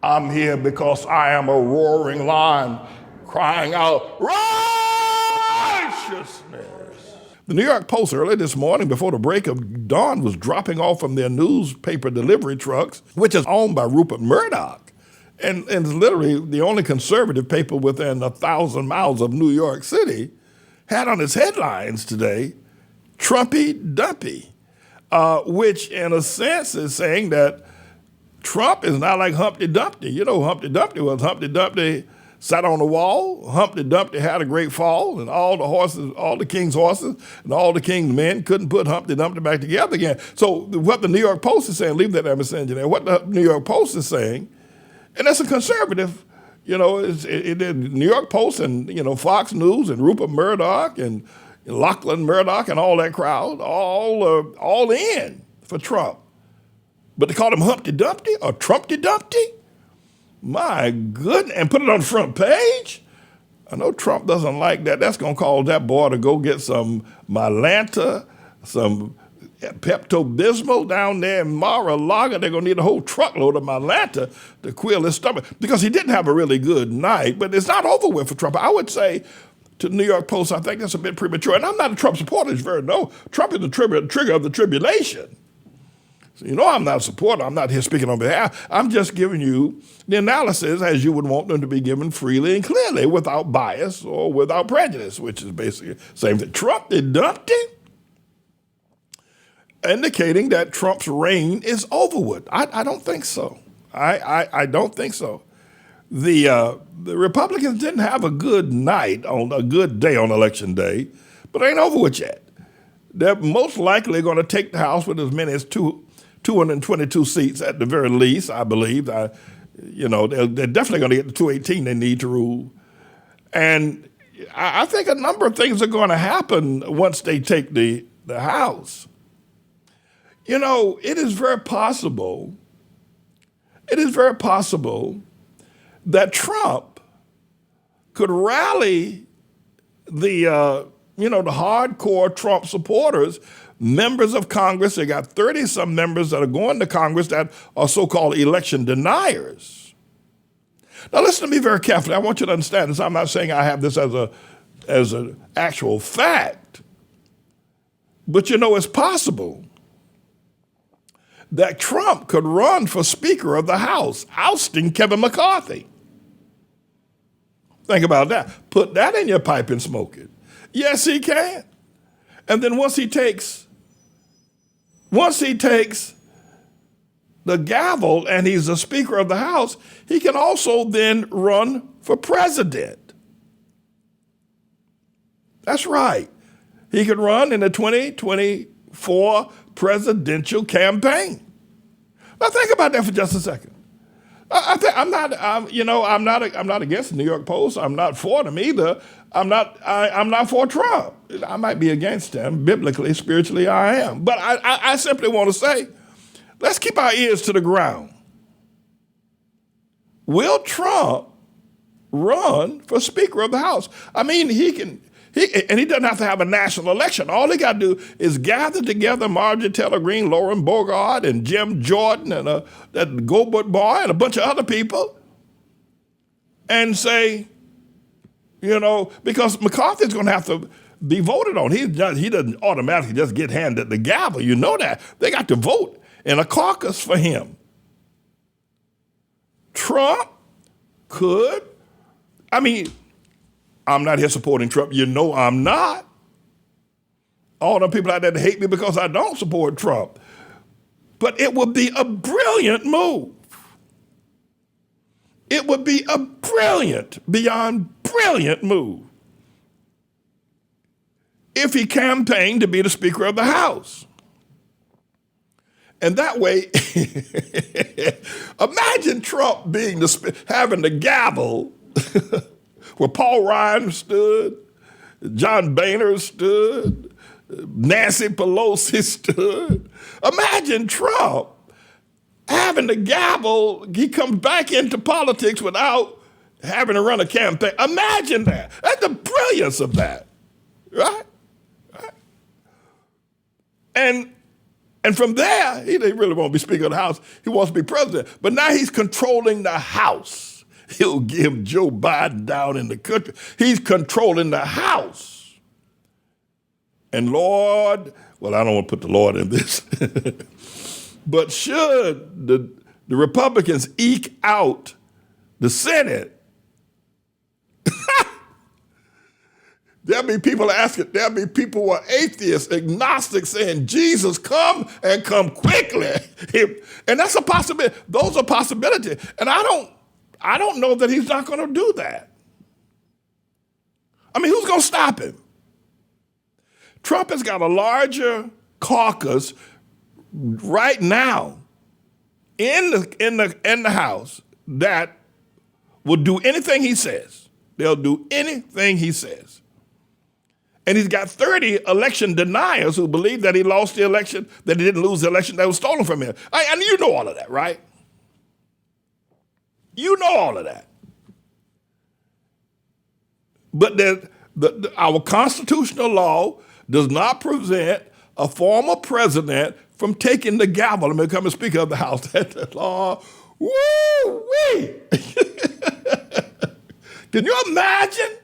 I'm here because I am a roaring lion crying out righteousness. The New York Post early this morning before the break of dawn was dropping off from their newspaper delivery trucks, which is owned by Rupert Murdoch, and is literally the only conservative paper within 1,000 miles of New York City, had on its headlines today, Trumpy Dumpy, which in a sense is saying that Trump is not like Humpty Dumpty. You know who Humpty Dumpty was. Humpty Dumpty sat on the wall. Humpty Dumpty had a great fall, and all the horses, all the king's horses, and all the king's men couldn't put Humpty Dumpty back together again. So what the New York Post is saying, leave that MSN there, what the New York Post is saying, and that's a conservative, you know, the New York Post and, you know, Fox News and Rupert Murdoch and Lachlan Murdoch and all that crowd, all in for Trump. But they call him Humpty Dumpty or Trumpty Dumpty? My goodness, and put it on the front page? I know Trump doesn't like that. That's going to cause that boy to go get some Mylanta, some Pepto-Bismol down there in Mar-a-Lago. They're going to need a whole truckload of Mylanta to quell his stomach because he didn't have a really good night. But it's not over with for Trump. I would say to the New York Post, I think that's a bit premature. And I'm not a Trump supporter, as very no. Trump is the trigger of the tribulation. So you know I'm not a supporter. I'm not here speaking on behalf. I'm just giving you the analysis as you would want them to be given freely and clearly without bias or without prejudice, which is basically the same thing. Trump did Dumpty, indicating that Trump's reign is over with. I don't think so. I don't think so. The Republicans didn't have a good night on a good day on Election Day, but it ain't over with yet. They're most likely going to take the House with as many as 222 seats at the very least, I believe. They're definitely going to get the 218 they need to rule. And I think a number of things are going to happen once they take the House. You know, it is very possible that Trump could rally the hardcore Trump supporters, members of Congress. They got 30-some members that are going to Congress that are so-called election deniers. Now, listen to me very carefully. I want you to understand this. I'm not saying I have this as an actual fact, but you know it's possible that Trump could run for Speaker of the House, ousting Kevin McCarthy. Think about that. Put that in your pipe and smoke it. Yes, he can. And then once he takes the gavel and he's the Speaker of the House, he can also then run for president. That's right. He could run in the 2024 presidential campaign. Now think about that for just a second. I'm not against the New York Post. I'm not for them either. I'm not for Trump. I might be against him biblically, spiritually. I am, but I simply want to say, let's keep our ears to the ground. Will Trump run for Speaker of the House? I mean, he doesn't have to have a national election. All he got to do is gather together Marjorie Taylor Greene, Lauren Bogart, and Jim Jordan, and that Gobert boy, and a bunch of other people, and say, because McCarthy's going to have to be voted on. He doesn't automatically just get handed the gavel. You know that. They got to vote in a caucus for him. Trump could, I'm not here supporting Trump. You know I'm not. All the people out there that hate me because I don't support Trump. But it would be a brilliant move. It would be a beyond brilliant move if he campaigned to be the Speaker of the House. And that way, imagine Trump having the gavel where Paul Ryan stood, John Boehner stood, Nancy Pelosi stood. Imagine Trump having the gavel. He comes back into politics without having to run a campaign. Imagine that. That's the brilliance of that, right? And And from there, he didn't really want to be Speaker of the House. He wants to be president. But now he's controlling the House. He'll give Joe Biden down in the country. He's controlling the House. And Lord, well, I don't want to put the Lord in this. But should the Republicans eke out the Senate, there'll be people asking, there'll be people who are atheists, agnostics saying, Jesus, come and come quickly. And that's a possibility. Those are possibilities. And I don't know that he's not going to do that. I mean, who's going to stop him? Trump has got a larger caucus right now in the House that will do anything he says. They'll do anything he says. And he's got 30 election deniers who believe that he lost the election, that he didn't lose the election that was stolen from him. And you know all of that, right? You know all of that. But our constitutional law does not prevent a former president from taking the gavel and becoming Speaker of the House. That's law. Woo-wee! Can you imagine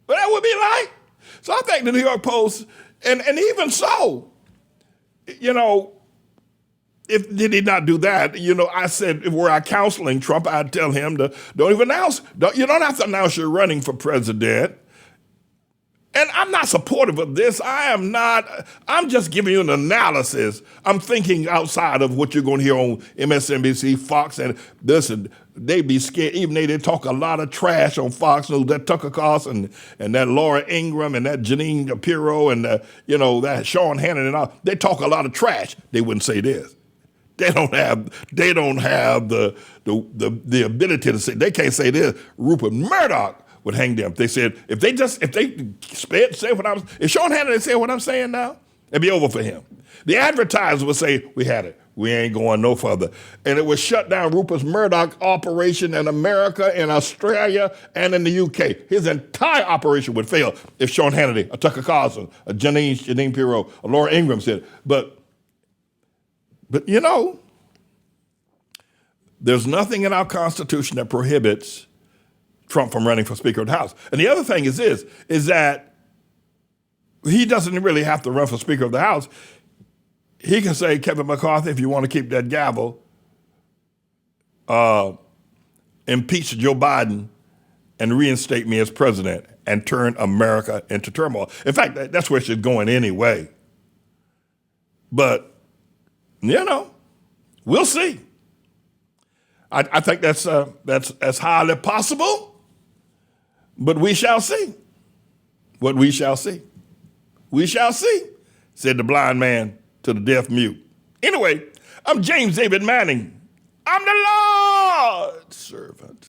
what that would be like? So I think the New York Post, and even so, you know, did he not do that? You know, I said, if were I counseling Trump, I'd tell him to don't even announce. You don't have to announce you're running for president. And I'm not supportive of this. I am not. I'm just giving you an analysis. I'm thinking outside of what you're going to hear on MSNBC, Fox, and this, and they be scared. Even they talk a lot of trash on Fox News. That Tucker Carlson and that Laura Ingraham and that Janine Pirro and that Sean Hannity and all. They talk a lot of trash. They wouldn't say this. They don't have the ability to say. They can't say this. Rupert Murdoch would hang them. They said, if Sean Hannity said what I'm saying now, it'd be over for him. The advertiser would say, we had it. We ain't going no further. And it would shut down Rupert Murdoch operation in America, in Australia, and in the UK. His entire operation would fail if Sean Hannity, a Tucker Carlson, a Janine Pirro, a Laura Ingraham said it. But you know, there's nothing in our Constitution that prohibits Trump from running for Speaker of the House. And the other thing is this, is that he doesn't really have to run for Speaker of the House. He can say, Kevin McCarthy, if you want to keep that gavel, impeach Joe Biden and reinstate me as president and turn America into turmoil. In fact, that's where she's going anyway. But, you know, we'll see. I think that's highly possible. But we shall see. What we shall see. We shall see, said the blind man to the deaf mute. Anyway, I'm James David Manning. I'm the Lord's servant.